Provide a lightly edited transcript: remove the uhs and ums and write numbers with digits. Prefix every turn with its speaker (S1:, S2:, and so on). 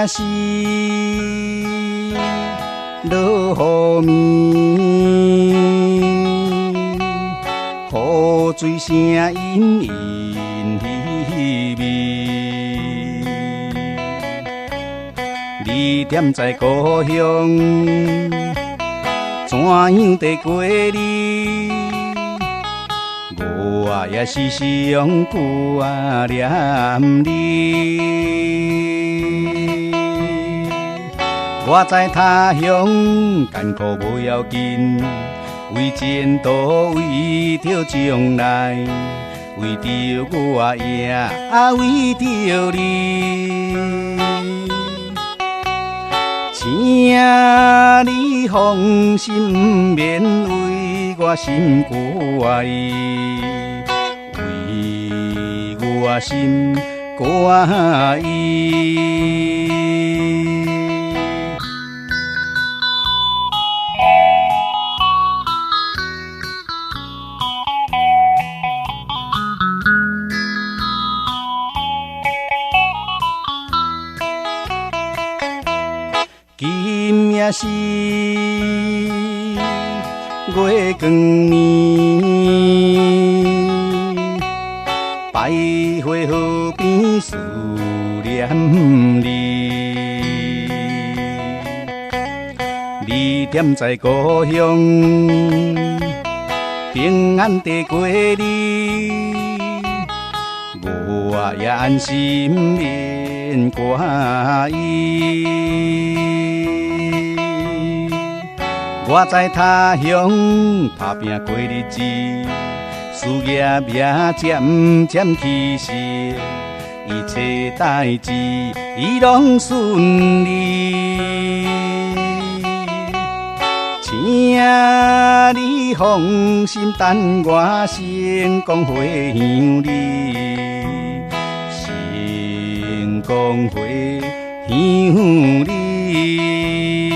S1: 是落雨暝，雨水声隐隐稀微。你踮在故乡，怎样地过日？我也时常挂念你。我在他乡艰苦不要紧，为前途，为着将来，为着我也为着你。请你放心，免为我心挂意，为我心挂意。今夜是月光暝，百花河边思念你。你踮在故乡，平安地过日，我也安心免挂意。我在他乡打拼过日子，事业也渐渐起势，一切代志伊拢顺利。请你放心，等我成功回乡里，成功回乡里。